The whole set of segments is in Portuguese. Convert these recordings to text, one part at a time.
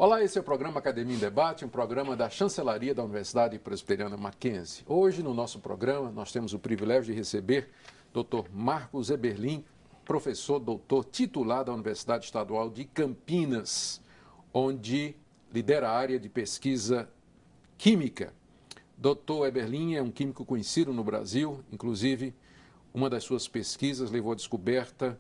Olá, esse é o programa Academia em Debate, um programa da Chancelaria da Universidade Presbiteriana Mackenzie. Hoje, no nosso programa, nós temos o privilégio de receber Dr. Marcos Eberlin, professor doutor titular da Universidade Estadual de Campinas, onde lidera a área de pesquisa química. Dr. Eberlin é um químico conhecido no Brasil, inclusive uma das suas pesquisas levou à descoberta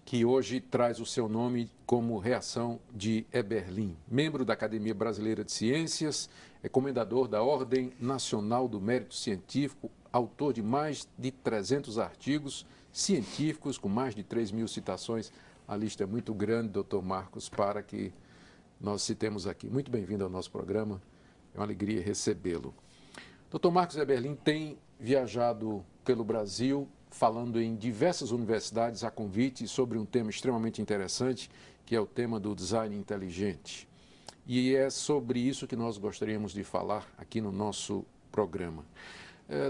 que hoje traz o seu nome como reação de Eberlin. Membro da Academia Brasileira de Ciências, é comendador da Ordem Nacional do Mérito Científico, autor de mais de 300 artigos científicos, com mais de 3.000 citações. A lista é muito grande, doutor Marcos, para que nós citemos aqui. Muito bem-vindo ao nosso programa, é uma alegria recebê-lo. Dr. Marcos Eberlin tem viajado pelo Brasil, falando em diversas universidades a convite sobre um tema extremamente interessante, que é o tema do design inteligente. E é sobre isso que nós gostaríamos de falar aqui no nosso programa.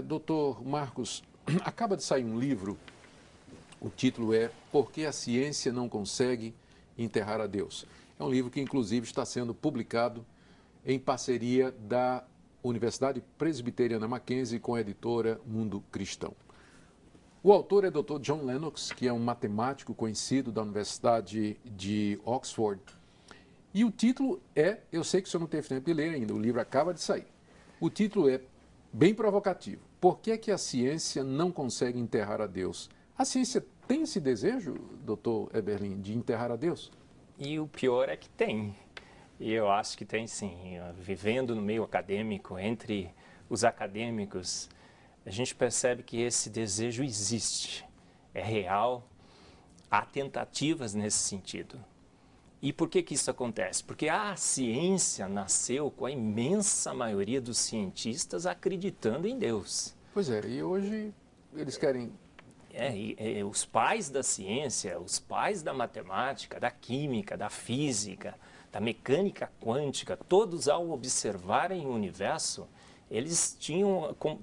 Dr. Marcos, acaba de sair um livro, o título é Por que a Ciência Não Consegue Enterrar a Deus? É um livro que, inclusive, está sendo publicado em parceria da Universidade Presbiteriana Mackenzie com a editora Mundo Cristão. O autor é Dr. John Lennox, que é um matemático conhecido da Universidade de Oxford. E o título é, eu sei que o senhor não teve tempo de ler ainda, o livro acaba de sair. O título é bem provocativo. Por que é que a ciência não consegue enterrar a Deus? A ciência tem esse desejo, Dr. Eberlin, de enterrar a Deus? E o pior é que tem. E eu acho que tem sim. Vivendo no meio acadêmico, entre os acadêmicos, a gente percebe que esse desejo existe, é real, há tentativas nesse sentido. E por que isso acontece? Porque a ciência nasceu com a imensa maioria dos cientistas acreditando em Deus. Pois é, e hoje eles querem... Os pais da ciência, os pais da matemática, da química, da física, da mecânica quântica, todos ao observarem o universo, eles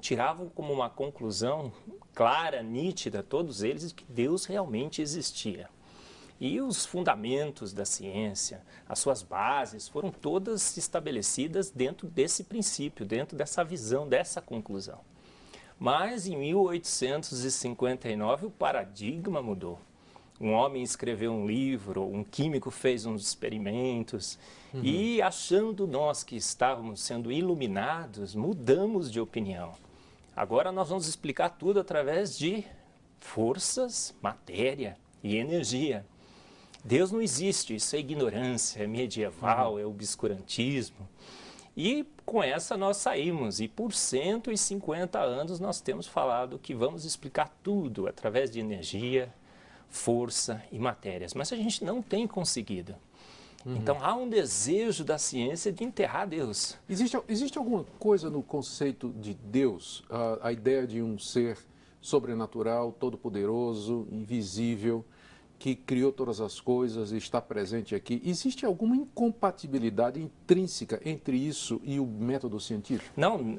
tiravam como uma conclusão clara, nítida, todos eles, de que Deus realmente existia. E os fundamentos da ciência, as suas bases, foram todas estabelecidas dentro desse princípio, dentro dessa visão, dessa conclusão. Mas em 1859 o paradigma mudou. Um homem escreveu um livro, um químico fez uns experimentos e, achando nós que estávamos sendo iluminados, mudamos de opinião. Agora nós vamos explicar tudo através de forças, matéria e energia. Deus não existe, isso é ignorância, é medieval, é obscurantismo. E com essa nós saímos e por 150 anos nós temos falado que vamos explicar tudo através de energia, força e matérias, mas a gente não tem conseguido. Então há um desejo da ciência de enterrar Deus. Existe alguma coisa no conceito de Deus, a ideia de um ser sobrenatural, todo-poderoso, invisível, que criou todas as coisas e está presente aqui? Existe alguma incompatibilidade intrínseca entre isso e o método científico? Não,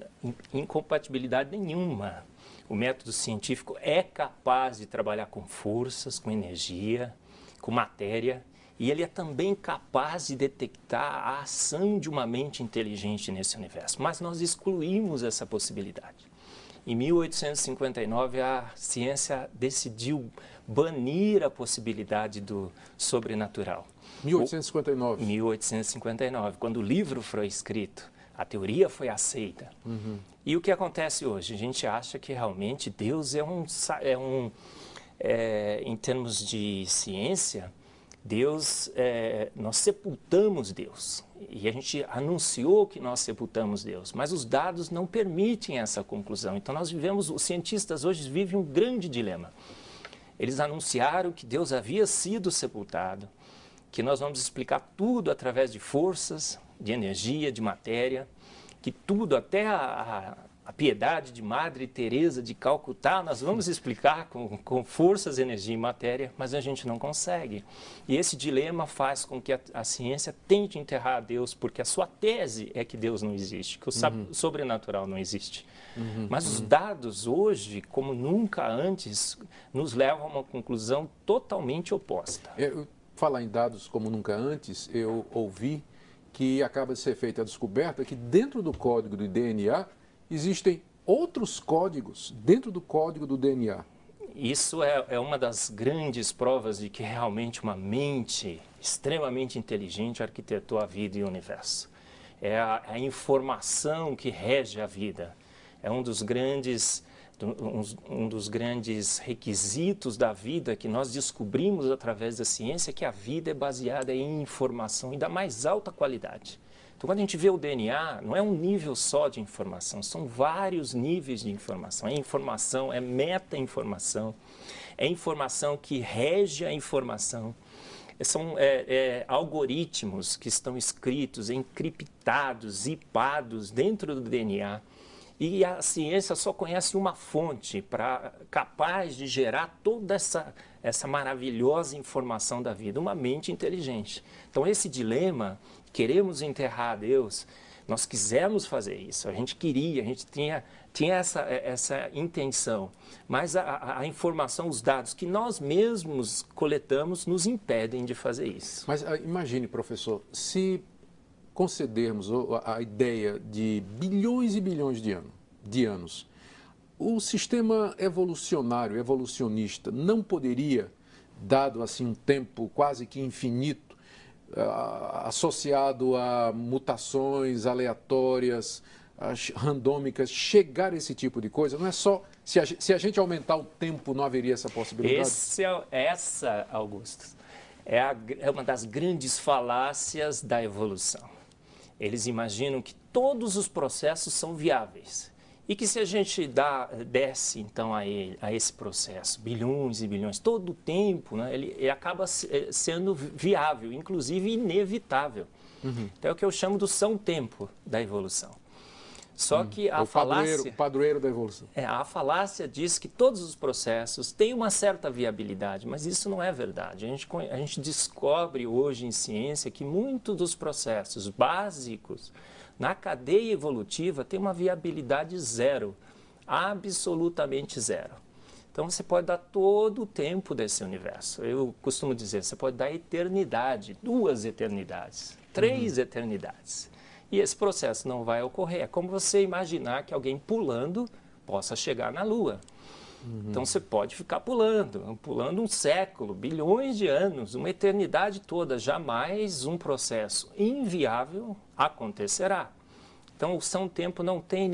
incompatibilidade nenhuma. O método científico é capaz de trabalhar com forças, com energia, com matéria, e ele é também capaz de detectar a ação de uma mente inteligente nesse universo. Mas nós excluímos essa possibilidade. Em 1859, a ciência decidiu banir a possibilidade do sobrenatural. 1859? 1859, quando o livro foi escrito. A teoria foi aceita. E o que acontece hoje? A gente acha que realmente Deus em termos de ciência, nós sepultamos Deus. E a gente anunciou que nós sepultamos Deus, mas os dados não permitem essa conclusão. Então os cientistas hoje vivem um grande dilema. Eles anunciaram que Deus havia sido sepultado, que nós vamos explicar tudo através de forças, de energia, de matéria, que tudo, até a piedade de Madre Teresa de Calcutá, nós vamos explicar com forças, energia e matéria, mas a gente não consegue. E esse dilema faz com que a ciência tente enterrar a Deus, porque a sua tese é que Deus não existe, que o sobrenatural não existe. Mas os dados hoje, como nunca antes, nos levam a uma conclusão totalmente oposta. Falar em dados como nunca antes, eu ouvi que acaba de ser feita a descoberta que dentro do código do DNA existem outros códigos dentro do código do DNA. Isso é uma das grandes provas de que realmente uma mente extremamente inteligente arquitetou a vida e o universo. É a informação que rege a vida. É um dos grandes requisitos da vida que nós descobrimos através da ciência, que a vida é baseada em informação e da mais alta qualidade. Então, quando a gente vê o DNA, não é um nível só de informação, são vários níveis de informação. É informação, é meta-informação, é informação que rege a informação. São algoritmos que estão escritos, encriptados, zipados dentro do DNA. E a ciência só conhece uma fonte capaz de gerar toda essa maravilhosa informação da vida, uma mente inteligente. Então, esse dilema, queremos enterrar Deus, nós quisemos fazer isso, a gente tinha essa intenção, mas a informação, os dados que nós mesmos coletamos nos impedem de fazer isso. Mas imagine, professor, se concedermos a ideia de bilhões e bilhões de anos, o sistema evolucionista, não poderia, dado assim um tempo quase que infinito, associado a mutações aleatórias, randômicas, chegar a esse tipo de coisa? Não é só, se a gente aumentar o tempo, não haveria essa possibilidade? Essa, Augusto, é uma das grandes falácias da evolução. Eles imaginam que todos os processos são viáveis e que se a gente desce então a esse processo, bilhões e bilhões, todo o tempo, né, ele acaba sendo viável, inclusive inevitável. Uhum. Então é o que eu chamo do são-tempo da evolução. Só que a falácia... O padroeiro da evolução. A falácia diz que todos os processos têm uma certa viabilidade, mas isso não é verdade. A gente descobre hoje em ciência que muitos dos processos básicos na cadeia evolutiva têm uma viabilidade zero, absolutamente zero. Então você pode dar todo o tempo desse universo. Eu costumo dizer, você pode dar eternidade, 2 eternidades, 3 eternidades. E esse processo não vai ocorrer. É como você imaginar que alguém pulando possa chegar na Lua. Então você pode ficar pulando um século, bilhões de anos, uma eternidade toda. Jamais um processo inviável acontecerá. Então o são-tempo não tem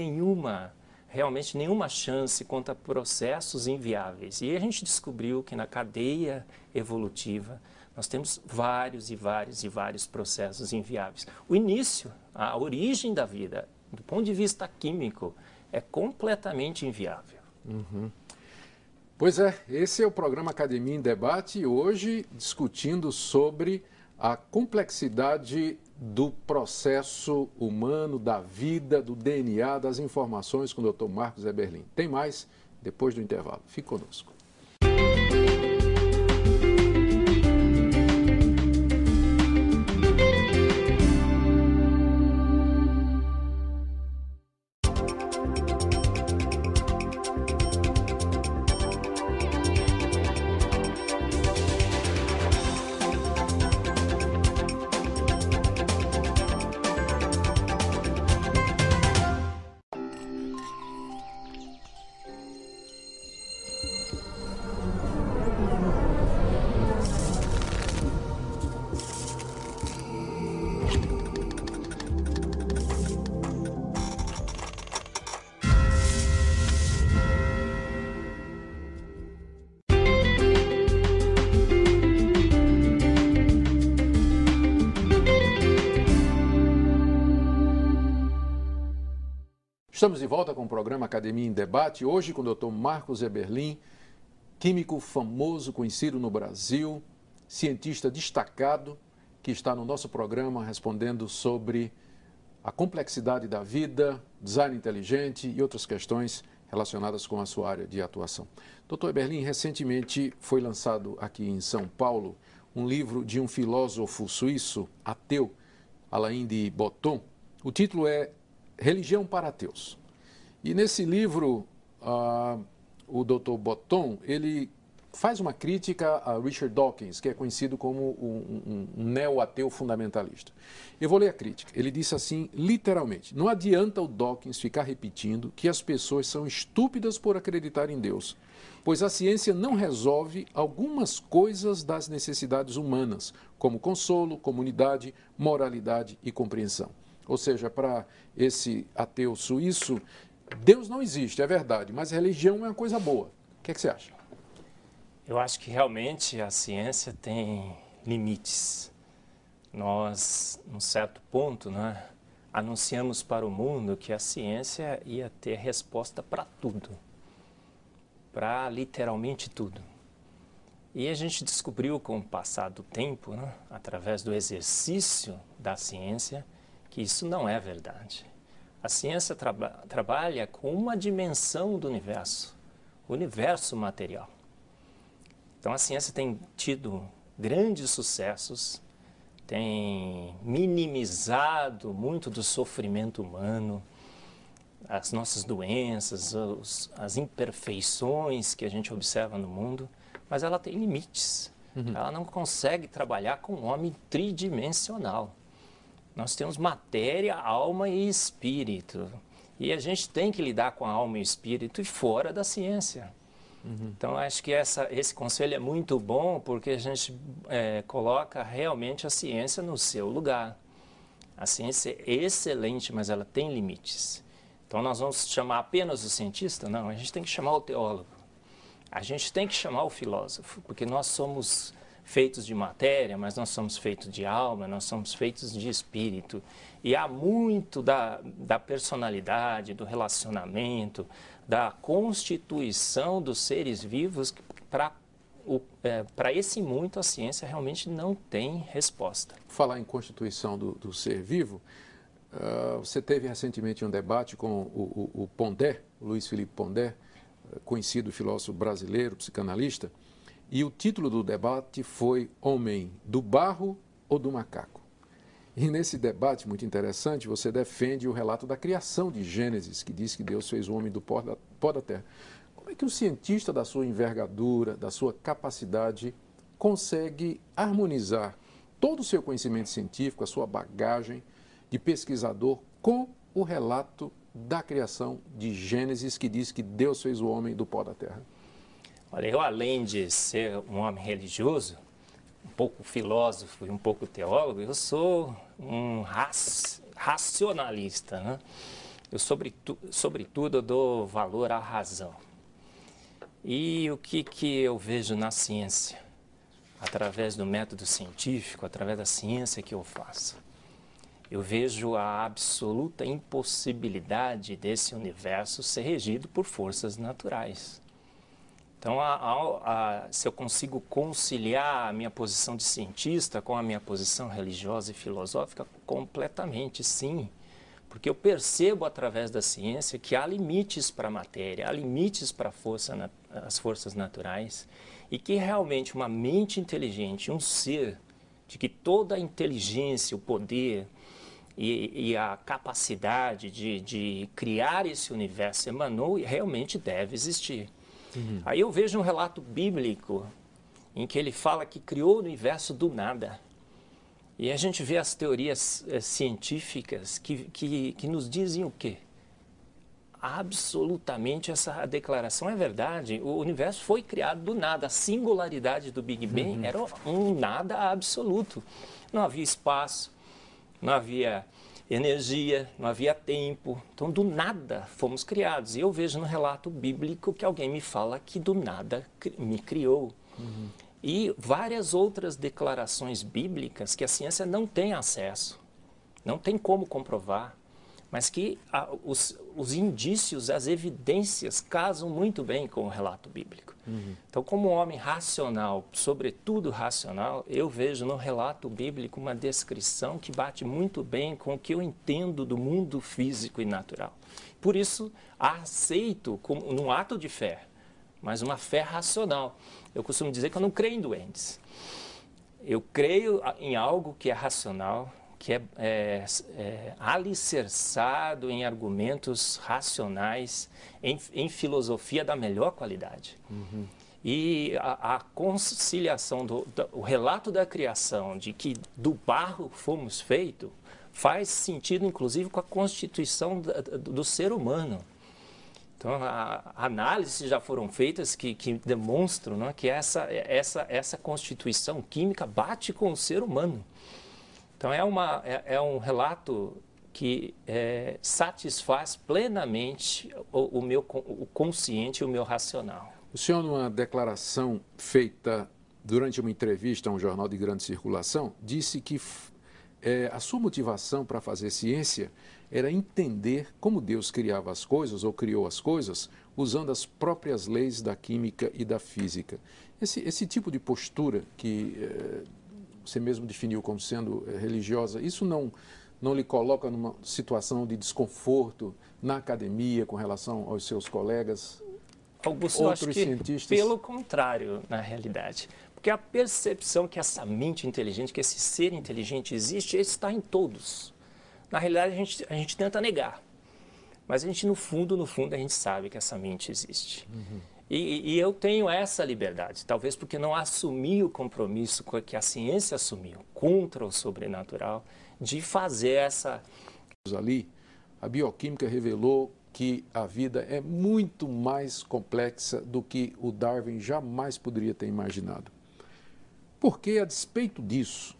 realmente nenhuma chance contra processos inviáveis. E a gente descobriu que na cadeia evolutiva nós temos vários e vários e vários processos inviáveis. O início, a origem da vida, do ponto de vista químico, é completamente inviável. Uhum. Pois é, esse é o programa Academia em Debate, hoje discutindo sobre a complexidade do processo humano, da vida, do DNA, das informações com o Dr. Marcos Eberlin. Tem mais depois do intervalo. Fique conosco. Estamos de volta com o programa Academia em Debate, hoje com o Dr. Marcos Eberlin, químico famoso, conhecido no Brasil, cientista destacado, que está no nosso programa respondendo sobre a complexidade da vida, design inteligente e outras questões relacionadas com a sua área de atuação. Dr. Eberlin, recentemente foi lançado aqui em São Paulo um livro de um filósofo suíço, ateu, Alain de Botton. O título é Religião para Ateus. E nesse livro, o Dr. Botton, ele faz uma crítica a Richard Dawkins, que é conhecido como um neo-ateu fundamentalista. Eu vou ler a crítica. Ele disse assim, literalmente, não adianta o Dawkins ficar repetindo que as pessoas são estúpidas por acreditar em Deus, pois a ciência não resolve algumas coisas das necessidades humanas, como consolo, comunidade, moralidade e compreensão. Ou seja, para esse ateu suíço, Deus não existe, é verdade, mas religião é uma coisa boa. O que é que você acha? Eu acho que realmente a ciência tem limites. Nós, num certo ponto, né, anunciamos para o mundo que a ciência ia ter resposta para tudo, para literalmente tudo. E a gente descobriu com o passar do tempo, né, através do exercício da ciência, que isso não é verdade. A ciência trabalha com uma dimensão do universo, o universo material. Então a ciência tem tido grandes sucessos, tem minimizado muito do sofrimento humano, as nossas doenças, as imperfeições que a gente observa no mundo, mas ela tem limites. Ela não consegue trabalhar com um homem tridimensional. Nós temos matéria, alma e espírito. E a gente tem que lidar com a alma e o espírito e fora da ciência. Então, acho que esse conselho é muito bom porque a gente coloca realmente a ciência no seu lugar. A ciência é excelente, mas ela tem limites. Então, nós vamos chamar apenas o cientista? Não, a gente tem que chamar o teólogo. A gente tem que chamar o filósofo, porque nós somos feitos de matéria, mas nós somos feitos de alma, nós somos feitos de espírito. E há muito da personalidade, do relacionamento, da constituição dos seres vivos, para esse muito a ciência realmente não tem resposta. Falar em constituição do ser vivo, você teve recentemente um debate com o Pondé, Luiz Felipe Pondé, conhecido filósofo brasileiro, psicanalista, e o título do debate foi Homem do Barro ou do Macaco? E nesse debate muito interessante, você defende o relato da criação de Gênesis, que diz que Deus fez o homem do pó da terra. Como é que o cientista da sua envergadura, da sua capacidade, consegue harmonizar todo o seu conhecimento científico, a sua bagagem de pesquisador, com o relato da criação de Gênesis, que diz que Deus fez o homem do pó da terra? Olha, eu além de ser um homem religioso, um pouco filósofo e um pouco teólogo, eu sou um racionalista, né? Eu, sobretudo, eu dou valor à razão. E o que eu vejo na ciência? Através do método científico, através da ciência que eu faço. Eu vejo a absoluta impossibilidade desse universo ser regido por forças naturais. Então, se eu consigo conciliar a minha posição de cientista com a minha posição religiosa e filosófica, completamente sim. Porque eu percebo através da ciência que há limites para a matéria, há limites para as forças naturais, e que realmente uma mente inteligente, um ser, de que toda a inteligência, o poder e a capacidade de criar esse universo emanou e realmente deve existir. Aí eu vejo um relato bíblico em que ele fala que criou o universo do nada. E a gente vê as teorias científicas que nos dizem o quê? Absolutamente essa declaração é verdade. O universo foi criado do nada. A singularidade do Big Bang era um nada absoluto. Não havia espaço, não havia energia, não havia tempo. Então, do nada fomos criados. E eu vejo no relato bíblico que alguém me fala que do nada me criou. E várias outras declarações bíblicas que a ciência não tem acesso, não tem como comprovar, mas que os indícios, as evidências casam muito bem com o relato bíblico. Então, como homem racional, sobretudo racional, eu vejo no relato bíblico uma descrição que bate muito bem com o que eu entendo do mundo físico e natural. Por isso, aceito como num ato de fé, mas uma fé racional. Eu costumo dizer que eu não creio em doentes. Eu creio em algo que é racional, que é alicerçado em argumentos racionais, em filosofia da melhor qualidade. E a conciliação, o relato da criação, de que do barro fomos feitos, faz sentido, inclusive, com a constituição do ser humano. Então, análises já foram feitas que demonstram, né, que essa constituição química bate com o ser humano. Então, é um relato que satisfaz plenamente o meu consciente e o meu racional. O senhor, numa declaração feita durante uma entrevista a um jornal de grande circulação, disse que a sua motivação para fazer ciência era entender como Deus criava as coisas, ou criou as coisas, usando as próprias leis da química e da física. Esse tipo de postura que você mesmo definiu como sendo religiosa, isso não lhe coloca numa situação de desconforto na academia com relação aos seus colegas? Augusto, outros eu acho que cientistas? Pelo contrário, na realidade. Porque a percepção que essa mente inteligente, que esse ser inteligente existe, ele está em todos. Na realidade, a gente tenta negar. Mas a gente, no fundo, a gente sabe que essa mente existe. Uhum. E eu tenho essa liberdade, talvez porque não assumi o compromisso que a ciência assumiu contra o sobrenatural, de fazer essa... Ali, a bioquímica revelou que a vida é muito mais complexa do que o Darwin jamais poderia ter imaginado. Porque, a despeito disso,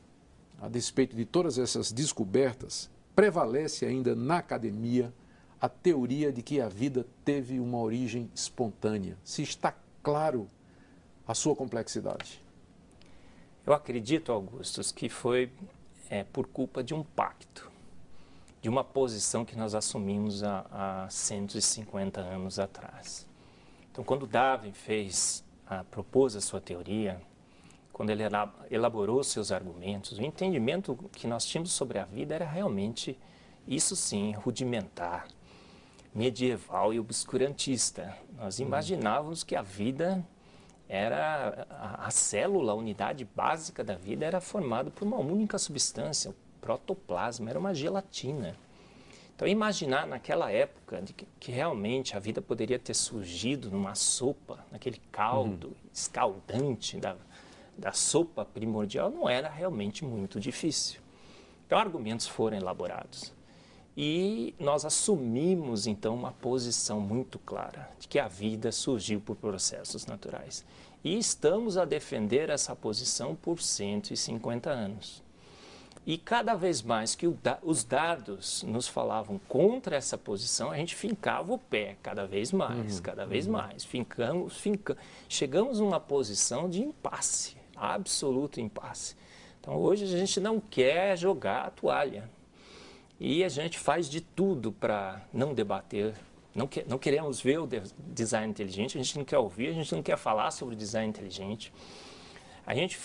a despeito de todas essas descobertas, prevalece ainda na academia a teoria de que a vida teve uma origem espontânea. Se está claro a sua complexidade. Eu acredito, Augustus, que foi por culpa de um pacto, de uma posição que nós assumimos há 150 anos atrás. Então, quando Darwin propôs a sua teoria, quando ele elaborou seus argumentos, o entendimento que nós tínhamos sobre a vida era realmente, isso sim, rudimentar, medieval e obscurantista. Nós imaginávamos que a vida era, a célula, a unidade básica da vida era formada por uma única substância, o protoplasma, era uma gelatina. Então, imaginar naquela época que realmente a vida poderia ter surgido numa sopa, naquele caldo escaldante da sopa primordial, não era realmente muito difícil. Então, argumentos foram elaborados. E nós assumimos, então, uma posição muito clara de que a vida surgiu por processos naturais. E estamos a defender essa posição por 150 anos. E cada vez mais que os dados nos falavam contra essa posição, a gente fincava o pé cada vez mais, cada vez mais. Chegamos a uma posição de impasse, absoluto impasse. Então, hoje a gente não quer jogar a toalha. E a gente faz de tudo para não debater, não queremos ver o design inteligente, a gente não quer ouvir, a gente não quer falar sobre design inteligente. A gente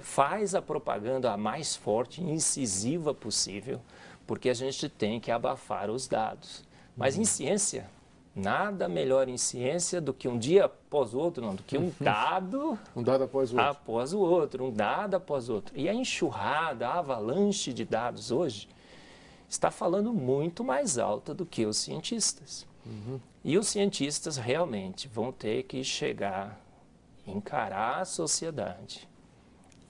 faz a propaganda a mais forte e incisiva possível, porque a gente tem que abafar os dados. Mas em ciência, nada melhor em ciência do que um dia após o outro, não, do que um dado... Um dado após o outro. Após o outro, um dado após o outro. E a enxurrada, a avalanche de dados hoje está falando muito mais alto do que os cientistas. E os cientistas realmente vão ter que chegar, encarar a sociedade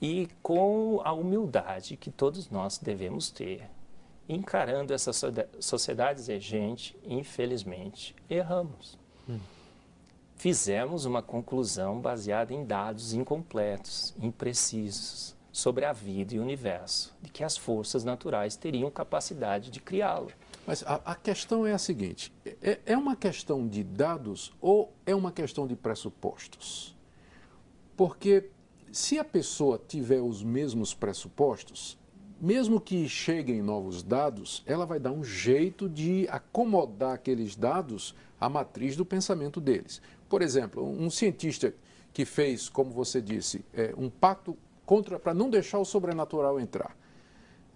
e com a humildade que todos nós devemos ter, encarando essa sociedade exigente, infelizmente, erramos. Fizemos uma conclusão baseada em dados incompletos, imprecisos, sobre a vida e o universo, de que as forças naturais teriam capacidade de criá-lo. Mas a questão é a seguinte, é uma questão de dados ou é uma questão de pressupostos? Porque se a pessoa tiver os mesmos pressupostos, mesmo que cheguem novos dados, ela vai dar um jeito de acomodar aqueles dados à matriz do pensamento deles. Por exemplo, um cientista que fez, como você disse, um pacto para não deixar o sobrenatural entrar.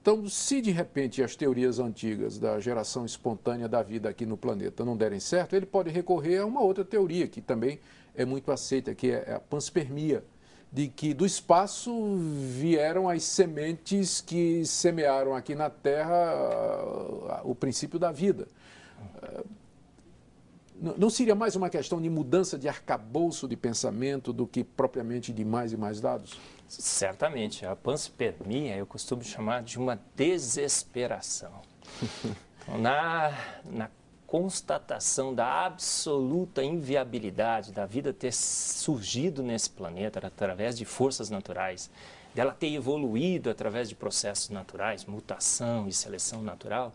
Então, se de repente as teorias antigas da geração espontânea da vida aqui no planeta não derem certo, ele pode recorrer a uma outra teoria que também é muito aceita, que é a panspermia, de que do espaço vieram as sementes que semearam aqui na Terra o princípio da vida. não seria mais uma questão de mudança de arcabouço de pensamento do que propriamente de mais e mais dados? Certamente. A panspermia eu costumo chamar de uma desesperação. Na constatação da absoluta inviabilidade da vida ter surgido nesse planeta através de forças naturais, dela ter evoluído através de processos naturais, mutação e seleção natural,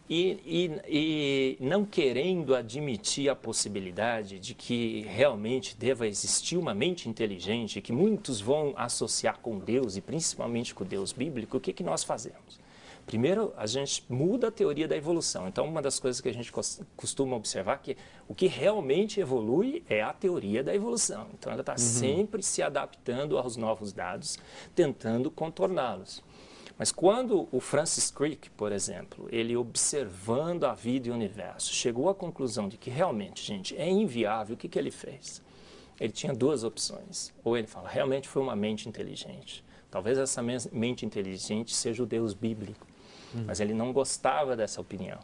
e não querendo admitir a possibilidade de que realmente deva existir uma mente inteligente, que muitos vão associar com Deus, e principalmente com o Deus bíblico, o que nós fazemos? Primeiro, a gente muda a teoria da evolução. Então, uma das coisas que a gente costuma observar é que o que realmente evolui é a teoria da evolução. Então, ela está sempre se adaptando aos novos dados, tentando contorná-los. Mas quando o Francis Crick, por exemplo, ele observando a vida e o universo, chegou à conclusão de que realmente, gente, é inviável, o que ele fez? Ele tinha duas opções. Ou ele fala, realmente foi uma mente inteligente. Talvez essa mente inteligente seja o Deus bíblico. Mas ele não gostava dessa opinião.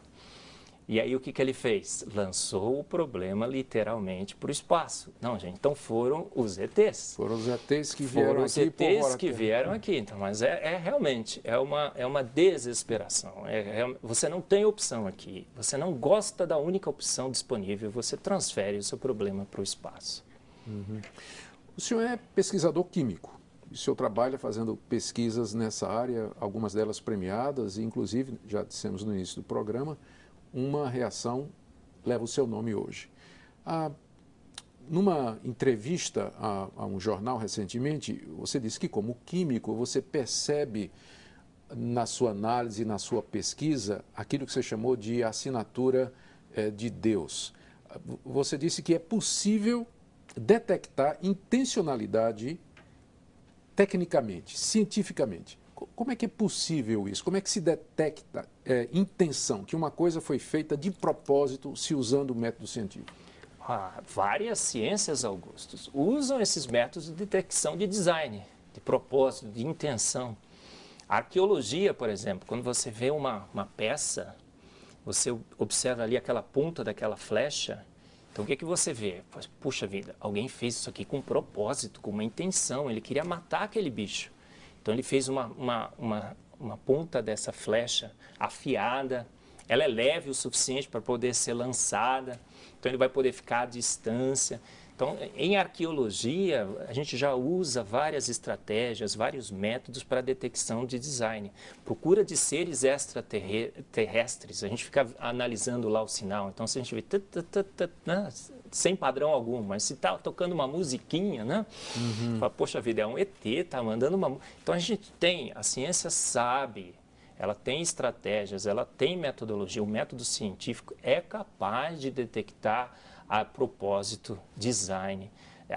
E aí o que ele fez? Lançou o problema literalmente para o espaço. Não, gente, então foram os ETs. Foram os ETs que vieram aqui. Foram os ETs que vieram aqui. Então, mas realmente, é uma desesperação. Você não tem opção aqui. Você não gosta da única opção disponível. Você transfere o seu problema para o espaço. O senhor é pesquisador químico. O senhor trabalha fazendo pesquisas nessa área, algumas delas premiadas, e inclusive, já dissemos no início do programa, uma reação leva o seu nome hoje. Numa entrevista a um jornal recentemente, você disse que, como químico, você percebe na sua análise, na sua pesquisa, aquilo que você chamou de assinatura de Deus. Você disse que é possível detectar intencionalidade tecnicamente, cientificamente. Como é que é possível isso? Como é que se detecta intenção, que uma coisa foi feita de propósito se usando o método científico? Várias ciências, Augustus, usam esses métodos de detecção de design, de propósito, de intenção. A arqueologia, por exemplo, quando você vê uma peça, você observa ali aquela ponta daquela flecha. Então, o que você vê? Puxa vida, alguém fez isso aqui com propósito, com uma intenção, ele queria matar aquele bicho. Então, ele fez uma ponta dessa flecha afiada, ela é leve o suficiente para poder ser lançada, então ele vai poder ficar à distância. Então, em arqueologia, a gente já usa várias estratégias, vários métodos para a detecção de design. Procura de seres extraterrestres, a gente fica analisando lá o sinal. Então, se a gente vê sem padrão algum, mas se está tocando uma musiquinha, né? Fala, poxa vida, é um ET, está mandando uma... Então, a ciência sabe, ela tem estratégias, ela tem metodologia. O método científico é capaz de detectar a propósito, design,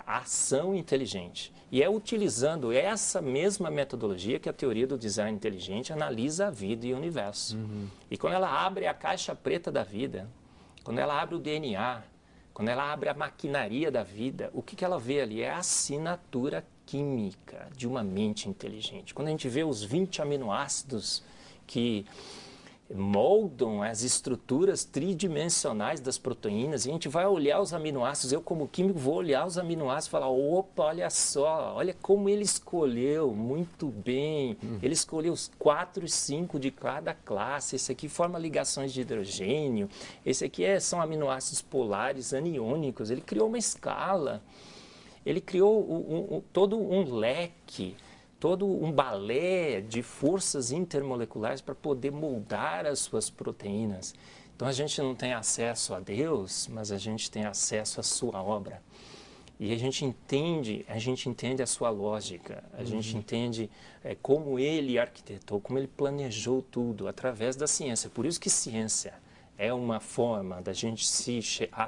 ação inteligente. E é utilizando essa mesma metodologia que a teoria do design inteligente analisa a vida e o universo. E quando ela abre a caixa preta da vida, quando ela abre o DNA, quando ela abre a maquinaria da vida, o que ela vê ali é a assinatura química de uma mente inteligente. Quando a gente vê os 20 aminoácidos que moldam as estruturas tridimensionais das proteínas, e a gente vai olhar os aminoácidos, eu como químico vou olhar os aminoácidos e falar, opa, olha só, olha como ele escolheu, muito bem, ele escolheu os 4 e 5 de cada classe, esse aqui forma ligações de hidrogênio, esse aqui são aminoácidos polares, aniônicos, ele criou uma escala, ele criou todo um leque, todo um balé de forças intermoleculares para poder moldar as suas proteínas. Então, a gente não tem acesso a Deus, mas a gente tem acesso à sua obra. E a gente entende a sua lógica, a gente entende como ele arquitetou, como ele planejou tudo através da ciência. Por isso que ciência é uma forma da gente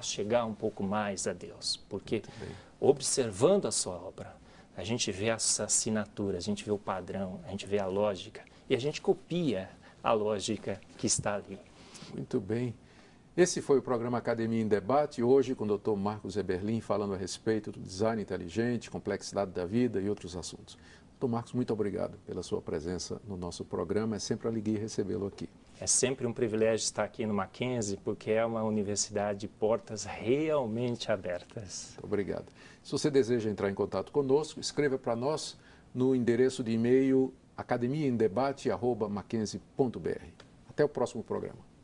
chegar um pouco mais a Deus. Porque observando a sua obra, a gente vê essa assinatura, a gente vê o padrão, a gente vê a lógica e a gente copia a lógica que está ali. Muito bem. Esse foi o programa Academia em Debate, hoje com o Dr. Marcos Eberlin, falando a respeito do design inteligente, complexidade da vida e outros assuntos. Dr. Marcos, muito obrigado pela sua presença no nosso programa. É sempre uma alegria recebê-lo aqui. É sempre um privilégio estar aqui no Mackenzie, porque é uma universidade de portas realmente abertas. Muito obrigado. Se você deseja entrar em contato conosco, escreva para nós no endereço de e-mail academiaemdebate@mackenzie.br. Até o próximo programa.